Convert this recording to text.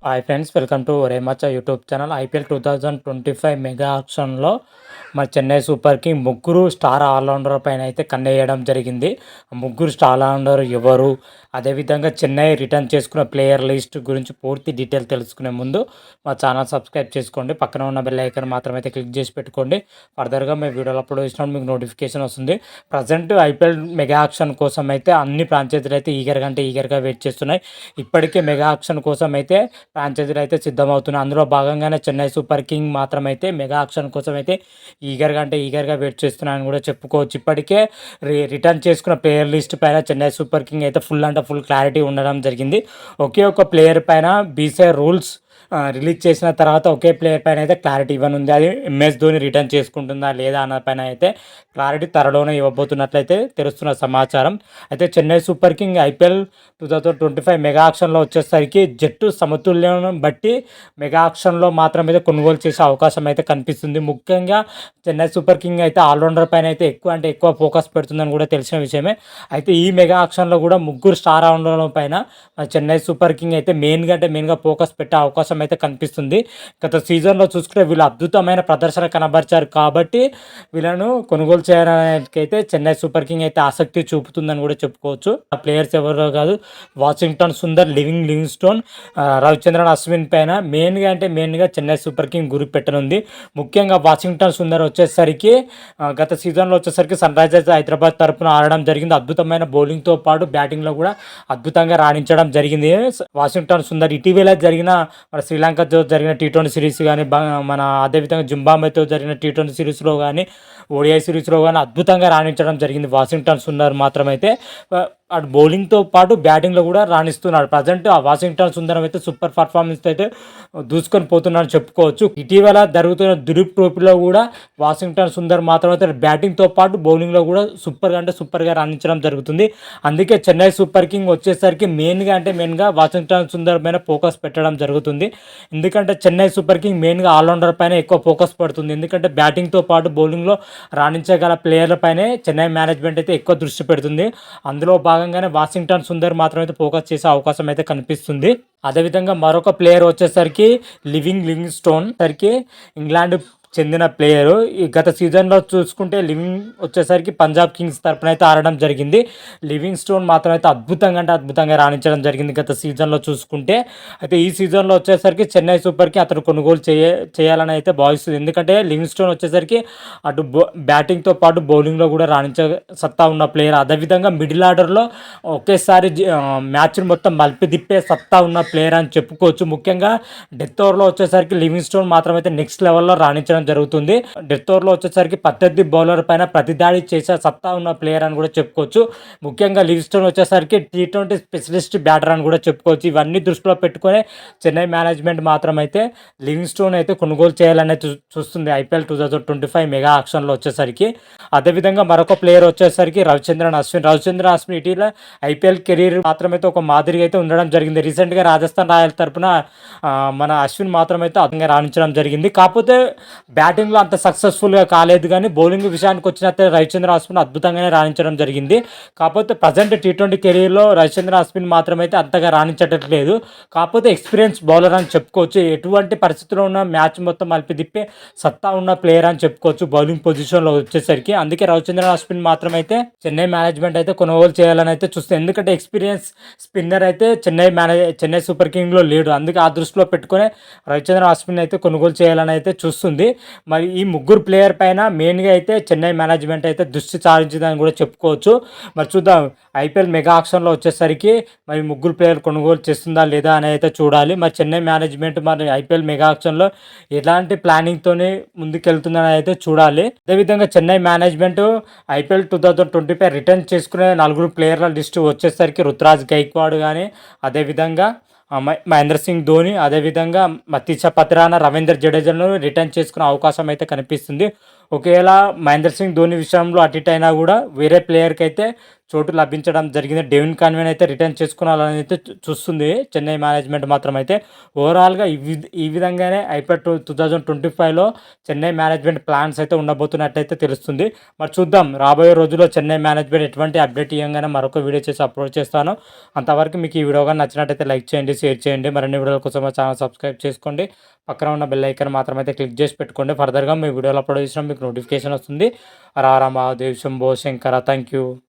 Hi friends, welcome to రేమచ్చ YouTube channel. IPL 2025 mega ఆక్షన్లో మన చెన్నై సూపర్ కింగ్ ముగ్గురు స్టార్ ఆల్రౌండర్ పైన అయితే కన్నేయడం జరిగింది. ముగ్గురు స్టార్ ఆల్రౌండర్ ఎవరు, అదేవిధంగా చెన్నై రిటర్న్ చేసుకున్న ప్లేయర్ లిస్ట్ గురించి పూర్తి డీటెయిల్ తెలుసుకునే ముందు మా ఛానల్ సబ్స్క్రైబ్ చేసుకోండి. పక్కన ఉన్న బెల్ ఐకాన్ మాత్రమైతే క్లిక్ చేసి పెట్టుకోండి. ఫర్దర్గా మేము వీడియోలు అప్లోడ్ చేసినప్పుడు మీకు నోటిఫికేషన్ వస్తుంది. ప్రజెంట్ ఐపీఎల్ మెగా ఆక్షన్ కోసం అయితే అన్ని ఫ్రాంచైజీలు అయితే ఈగర్గా వెయిట్ చేస్తున్నాయి. ఇప్పటికే మెగా ఆక్షన్ కోసం అయితే ఫ్రాంచైజీలు అయితే సిద్ధమవుతున్నాయి. అందులో భాగంగానే చెన్నై సూపర్ కింగ్ మాత్రం అయితే మెగా ఆక్షన్ కోసం అయితే ఈగర్గా వెయిట్ చేస్తున్నాయని కూడా చెప్పుకోవచ్చు. ఇప్పటికే రిటర్న్ చేసుకున్న ప్లేయర్ లిస్ట్ పైన చెన్నై సూపర్ కింగ్ అయితే ఫుల్ క్లారిటీ ఉండడం జరిగింది. ఒకే ఒక ప్లేయర్ పైన బీసీఐ రూల్స్ రిలీజ్ చేసిన తర్వాత ఒకే ప్లేయర్ పైన అయితే క్లారిటీ ఇవ్వనుంది. అది ఎంఎస్ ధోని రిటర్న్ చేసుకుంటుందా లేదా అన్న పైన అయితే క్లారిటీ త్వరలోనే ఇవ్వబోతున్నట్లయితే తెలుస్తున్న సమాచారం. అయితే Chennai super king IPL 2025 mega ఆక్షన్లో వచ్చేసరికి జట్టు సమతుల్యం బట్టి మెగా ఆక్షన్లో మాత్రమే కొనుగోలు చేసే అవకాశం అయితే కనిపిస్తుంది. ముఖ్యంగా చెన్నై సూపర్ కింగ్ అయితే ఆల్రౌండర్ పైన అయితే ఎక్కువ ఫోకస్ పెడుతుందని కూడా తెలిసిన విషయమే. అయితే ఈ మెగా ఆక్షన్లో కూడా ముగ్గురు స్టార్ ఆల్రౌండర్ల పైన చెన్నై సూపర్ కింగ్ అయితే మెయిన్గా ఫోకస్ పెట్టే అవకాశం అయితే కనిపిస్తుంది. గత సీజన్లో చూసుకుంటే వీళ్ళు అద్భుతమైన ప్రదర్శన కనబరిచారు కాబట్టి వీళ్ళను కొనుగోలు చేయడానికైతే చెన్నై సూపర్ కింగ్ అయితే ఆసక్తి చూపుతుందని కూడా చెప్పుకోవచ్చు. ఆ ప్లేయర్స్ ఎవరో కాదు, వాషింగ్టన్ సుందర్, లివింగ్స్టోన్, రవిచంద్రన్ అశ్విన్ పైన మెయిన్గా చెన్నై సూపర్ కింగ్ గురి పెట్టనుంది. ముఖ్యంగా వాషింగ్టన్ సుందర్ వచ్చేసరికి గత సీజన్లో వచ్చేసరికి సన్ రైజర్స్ హైదరాబాద్ తరపున ఆడడం జరిగింది. అద్భుతమైన బౌలింగ్తో పాటు బ్యాటింగ్లో కూడా అద్భుతంగా రాణించడం జరిగింది. వాషింగ్టన్ సుందర్ ఇటీవల జరిగిన మన శ్రీలంకతో జరిగిన టీ20 సిరీస్ కానీ, మన అదేవిధంగా జింబాబ్వేతో జరిగిన టీ20 సిరీస్లో కానీ, ఓడిఐ సిరీస్లో కానీ అద్భుతంగా రాణించడం జరిగింది. వాషింగ్టన్ సుందర్ మాత్రమైతే అటు బౌలింగ్తో పాటు బ్యాటింగ్లో కూడా రాణిస్తున్నాడు. ప్రజెంట్ ఆ వాషింగ్టన్ సుందరం అయితే సూపర్ పర్ఫార్మెన్స్ అయితే దూసుకొని పోతున్నాడని చెప్పుకోవచ్చు. ఇటీవల జరుగుతున్న దులీప్ ట్రోఫీలో కూడా వాషింగ్టన్ సుందర్ మాత్రమైతే బ్యాటింగ్తో పాటు బౌలింగ్లో కూడా సూపర్గా రాణించడం జరుగుతుంది. అందుకే చెన్నై సూపర్ కింగ్ వచ్చేసరికి మెయిన్గా వాషింగ్టన్ సుందర్ పైన ఫోకస్ పెట్టడం జరుగుతుంది. ఎందుకంటే చెన్నై సూపర్ కింగ్ మెయిన్గా ఆల్రౌండర్ పైన ఎక్కువ ఫోకస్ పడుతుంది. ఎందుకంటే బ్యాటింగ్తో పాటు బౌలింగ్లో రాణించగల ప్లేయర్ల పైనే చెన్నై మేనేజ్మెంట్ అయితే ఎక్కువ దృష్టి పెడుతుంది. అందులో భాగంగానే వాషింగ్టన్ సుందర్ మాత్రమైతే ఫోకస్ చేసే అవకాశం అయితే కనిపిస్తుంది. అదేవిధంగా మరొక ప్లేయర్ వచ్చేసరికి లివింగ్స్టోన్ ఇంగ్లాండ్ చెందిన ప్లేయరు. ఈ గత సీజన్లో చూసుకుంటే లివింగ్ వచ్చేసరికి పంజాబ్ కింగ్స్ తరపున అయితే ఆడడం జరిగింది. లివింగ్స్టోన్ మాత్రం అయితే అద్భుతంగా రాణించడం జరిగింది గత సీజన్లో చూసుకుంటే. అయితే ఈ సీజన్లో వచ్చేసరికి చెన్నై సూపర్కి అతను కొనుగోలు చేయాలని అయితే భావిస్తుంది. ఎందుకంటే లివింగ్స్టోన్ వచ్చేసరికి అటు బ్యాటింగ్తో పాటు బౌలింగ్లో కూడా రాణించే సత్తా ఉన్న ప్లేయర్. అదేవిధంగా మిడిల్ ఆర్డర్లో ఒకేసారి మ్యాచ్ని మొత్తం మలిపి తిప్పే సత్తా ఉన్న ప్లేయర్ అని చెప్పుకోవచ్చు. ముఖ్యంగా డెత్ ఓవర్లో వచ్చేసరికి లివింగ్స్టోన్ మాత్రమైతే నెక్స్ట్ లెవెల్లో రాణించడం జరుగుతుంది. డెత్ ఓవర్లో వచ్చేసరికి ప్రత్యర్థి బౌలర్ పైన ప్రతిదాడి చేసే సత్తా ఉన్న ప్లేయర్ అని కూడా చెప్పుకోవచ్చు. ముఖ్యంగా లివింగ్స్టోన్ వచ్చేసరికి టీ20 స్పెషలిస్ట్ బ్యాటర్ అని కూడా చెప్పుకోవచ్చు. ఇవన్నీ దృష్టిలో పెట్టుకునే చెన్నై మేనేజ్మెంట్ మాత్రం అయితే లివింగ్స్టోన్ అయితే కొనుగోలు చేయాలని చూస్తుంది ఐపీఎల్ 2025 మెగా ఆక్షన్లో వచ్చేసరికి. అదేవిధంగా మరొక ప్లేయర్ వచ్చేసరికి రవిచంద్రన్ అశ్విన్ ఇటీవల ఐపీఎల్ కెరీర్ మాత్రమైతే ఒక మాదిరిగా అయితే ఉండడం జరిగింది. రీసెంట్గా రాజస్థాన్ రాయల్ తరపున మన అశ్విన్ మాత్రమైతే అద్భుతంగా రాణించడం జరిగింది. కాకపోతే బ్యాటింగ్లో అంత సక్సెస్ఫుల్గా కాలేదు, కానీ బౌలింగ్ విషయానికి వచ్చినట్టే రవిచంద్రన్ అశ్విన్ అద్భుతంగానే రాణించడం జరిగింది. కాకపోతే ప్రజెంట్ టీ20 కెరీర్లో రవిచంద్రన్ అశ్విన్ మాత్రమైతే అంతగా రాణించట్లేదు. కాకపోతే ఎక్స్పీరియన్స్ బౌలర్ అని చెప్పుకోవచ్చు. ఎటువంటి పరిస్థితుల్లో ఉన్న మ్యాచ్ మొత్తం మలిపి తిప్పే సత్తా ఉన్న ప్లేయర్ అని చెప్పుకోవచ్చు బౌలింగ్ పొజిషన్లో వచ్చేసరికి. అందుకే రవిచంద్రన్ అశ్విన్ మాత్రమైతే చెన్నై మేనేజ్మెంట్ అయితే కొనుగోలు చేయాలని అయితే చూస్తుంది. ఎందుకంటే ఎక్స్పీరియన్స్ స్పిన్నర్ అయితే చెన్నై సూపర్ కింగ్లో లేడు. అందుకే ఆ దృష్టిలో పెట్టుకుని రవిచంద్రన్ అశ్విన్ అయితే కొనుగోలు చేయాలని అయితే చూస్తుంది. మరి ఈ ముగ్గురు ప్లేయర్ పైన మెయిన్గా అయితే చెన్నై మేనేజ్మెంట్ అయితే దృష్టి సారించిందని కూడా చెప్పుకోవచ్చు. మరి చూద్దాం ఐపీఎల్ మెగా ఆక్షన్లో వచ్చేసరికి మరి ముగ్గురు ప్లేయర్ కొనుగోలు చేస్తుందా లేదా అని అయితే చూడాలి. మరి చెన్నై మేనేజ్మెంట్ మరి ఐపీఎల్ మెగా ఆక్షన్లో ఎలాంటి ప్లానింగ్తోనే ముందుకెళ్తుందని అయితే చూడాలి. అదేవిధంగా చెన్నై మేనేజ్మెంట్ ఐపీఎల్ 2025 రిటర్న్ చేసుకునే 4 ప్లేయర్ల లిస్టు వచ్చేసరికి రుతురాజ్ గైక్వాడ్ కానీ, అదేవిధంగా మహేంద్ర సింగ్ ధోని, అదేవిధంగా మతీష పత్రాన, రవీంద్ర జడేజాను రిటర్న్ చేసుకునే అవకాశం అయితే కనిపిస్తుంది. ఒకవేళ మహేంద్ర సింగ్ ధోని విషయంలో అటు ఇటు అయినా కూడా వేరే ప్లేయర్కి అయితే చోటు లభించడం జరిగింది. డేవిడ్ కాన్వేని అయితే రిటర్న్ చేసుకోవాలని అయితే చూస్తుంది చెన్నై మేనేజ్మెంట్ మాత్రం అయితే. ఓవరాల్‌గా ఈ విధంగానే ఐపీఎల్ 2025లో చెన్నై మేనేజ్మెంట్ ప్లాన్స్ అయితే ఉండబోతున్నట్టయితే తెలుస్తుంది. మరి చూద్దాం రాబోయే రోజుల్లో చెన్నై మేనేజ్మెంట్ ఎటువంటి అప్డేట్ ఇయ్యంగానే మరొక వీడియో చేసి అప్లోడ్ చేస్తాను. అంతవరకు మీకు ఈ వీడియో గాని నచ్చినట్టయితే లైక్ చేయండి, షేర్ చేయండి. మరిన్ని వీడియోల కోసం మా ఛానల్ సబ్స్క్రైబ్ చేసుకోండి. పక్కన ఉన్న బెల్ ఐకాన్ మాత్రం అయితే క్లిక్ చేసి పెట్టుకోండి. ఫర్దర్‌గా మీ వీడియోలు అప్లోడ్ చేసినా మీకు నోటిఫికేషన్ వస్తుంది. హర హర మహాదేవ్ శంభో శంకర. Thank you.